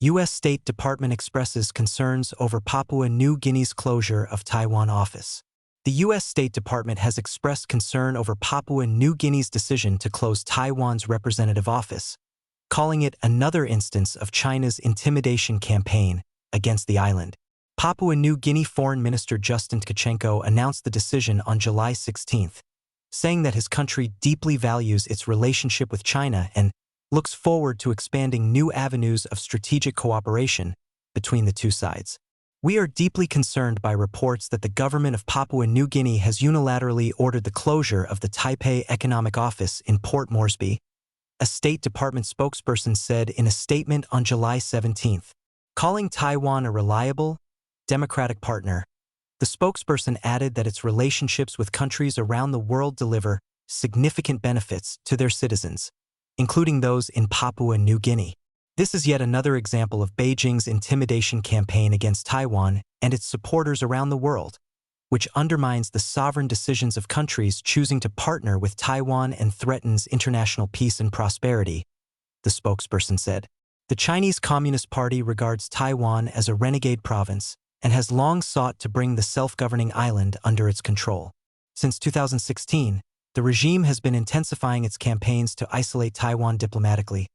U.S. State Department expresses concerns over Papua New Guinea's closure of Taiwan office. The U.S. State Department has expressed concern over Papua New Guinea's decision to close Taiwan's representative office, calling it another instance of China's intimidation campaign against the island. Papua New Guinea Foreign Minister Justin Tkachenko announced the decision on July 16, saying that his country deeply values its relationship with China and looks forward to expanding new avenues of strategic cooperation between the two sides. We are deeply concerned by reports that the government of Papua New Guinea has unilaterally ordered the closure of the Taipei Economic Office in Port Moresby, a State Department spokesperson said in a statement on July 17, calling Taiwan a reliable, democratic partner. The spokesperson added that its relationships with countries around the world deliver significant benefits to their citizens, including those in Papua New Guinea. This is yet another example of Beijing's intimidation campaign against Taiwan and its supporters around the world, which undermines the sovereign decisions of countries choosing to partner with Taiwan and threatens international peace and prosperity, the spokesperson said. The Chinese Communist Party regards Taiwan as a renegade province and has long sought to bring the self-governing island under its control. Since 2016, the regime has been intensifying its campaigns to isolate Taiwan diplomatically,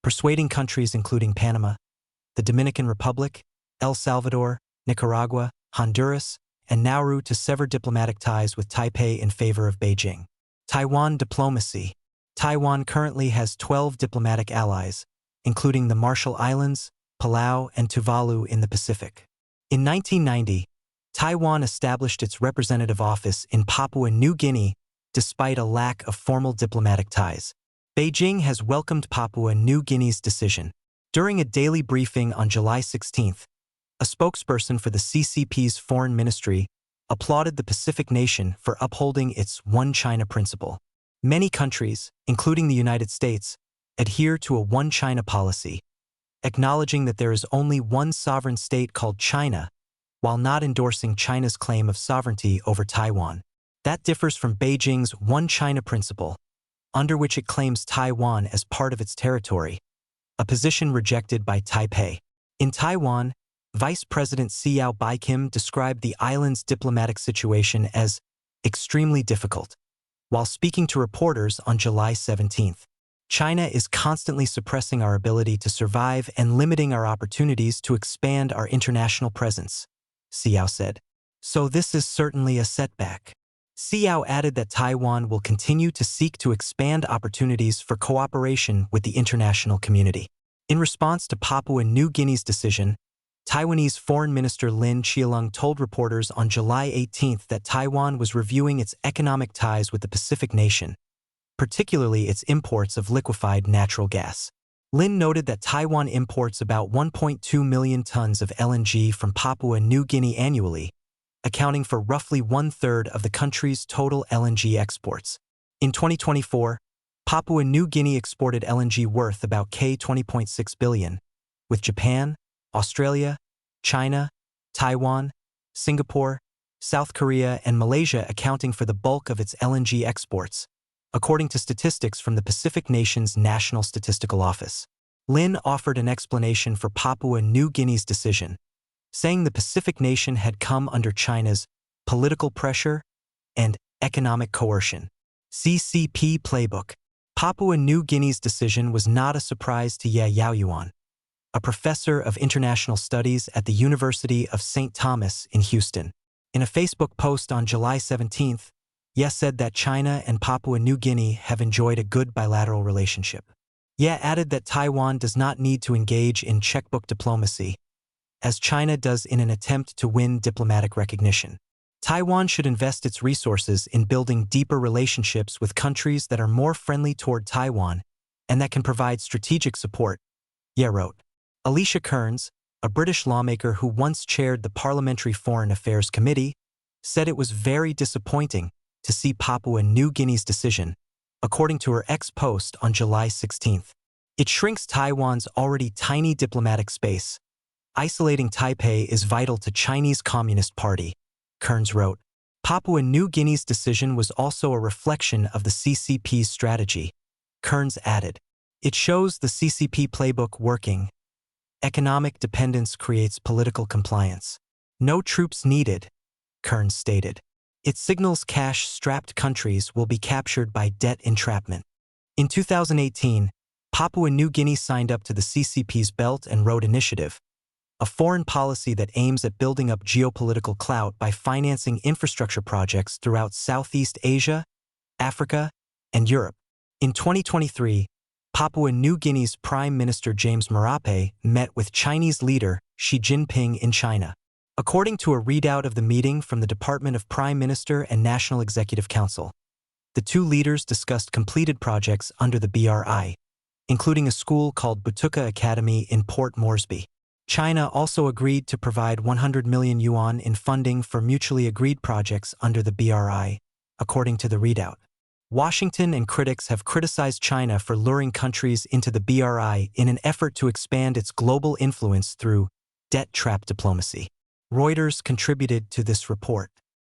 persuading countries including Panama, the Dominican Republic, El Salvador, Nicaragua, Honduras, and Nauru to sever diplomatic ties with Taipei in favor of Beijing. Taiwan diplomacy. Taiwan currently has 12 diplomatic allies, including the Marshall Islands, Palau, and Tuvalu in the Pacific. In 1990, Taiwan established its representative office in Papua New Guinea despite a lack of formal diplomatic ties. Beijing has welcomed Papua New Guinea's decision. During a daily briefing on July 16, a spokesperson for the CCP's foreign ministry applauded the Pacific nation for upholding its One China principle. Many countries, including the United States, adhere to a One China policy, acknowledging that there is only one sovereign state called China, while not endorsing China's claim of sovereignty over Taiwan. That differs from Beijing's One China principle, under which it claims Taiwan as part of its territory, a position rejected by Taipei. In Taiwan, Vice President Xiao Baikim described the island's diplomatic situation as extremely difficult, while speaking to reporters on July 17. China is constantly suppressing our ability to survive and limiting our opportunities to expand our international presence, Xiao said. So this is certainly a setback. Xiao added that Taiwan will continue to seek to expand opportunities for cooperation with the international community. In response to Papua New Guinea's decision, Taiwanese Foreign Minister Lin Chialung told reporters on July 18 that Taiwan was reviewing its economic ties with the Pacific nation, particularly its imports of liquefied natural gas. Lin noted that Taiwan imports about 1.2 million tons of LNG from Papua New Guinea annually, accounting for roughly one-third of the country's total LNG exports. In 2024, Papua New Guinea exported LNG worth about $20.6 billion, with Japan, Australia, China, Taiwan, Singapore, South Korea, and Malaysia accounting for the bulk of its LNG exports, according to statistics from the Pacific Nation's National Statistical Office. Lin offered an explanation for Papua New Guinea's decision, saying the Pacific nation had come under China's political pressure and economic coercion. CCP Playbook. Papua New Guinea's decision was not a surprise to Ye Yaoyuan, a professor of international studies at the University of St. Thomas in Houston. In a Facebook post on July 17, Ye said that China and Papua New Guinea have enjoyed a good bilateral relationship. Ye added that Taiwan does not need to engage in checkbook diplomacy, as China does in an attempt to win diplomatic recognition. Taiwan should invest its resources in building deeper relationships with countries that are more friendly toward Taiwan and that can provide strategic support, Ye wrote. Alicia Kearns, a British lawmaker who once chaired the Parliamentary Foreign Affairs Committee, said it was very disappointing to see Papua New Guinea's decision, according to her ex-post on July 16. It shrinks Taiwan's already tiny diplomatic space. Isolating Taipei is vital to Chinese Communist Party, Kearns wrote. Papua New Guinea's decision was also a reflection of the CCP's strategy, Kearns added. It shows the CCP playbook working, Economic dependence creates political compliance. No troops needed, Kearns stated. It signals cash-strapped countries will be captured by debt entrapment. In 2018, Papua New Guinea signed up to the CCP's Belt and Road Initiative, a foreign policy that aims at building up geopolitical clout by financing infrastructure projects throughout Southeast Asia, Africa, and Europe. In 2023, Papua New Guinea's Prime Minister James Marape met with Chinese leader Xi Jinping in China. According to a readout of the meeting from the Department of Prime Minister and National Executive Council, the two leaders discussed completed projects under the BRI, including a school called Butuka Academy in Port Moresby. China also agreed to provide 100 million yuan in funding for mutually agreed projects under the BRI, according to the readout. Washington and critics have criticized China for luring countries into the BRI in an effort to expand its global influence through debt trap diplomacy. Reuters contributed to this report.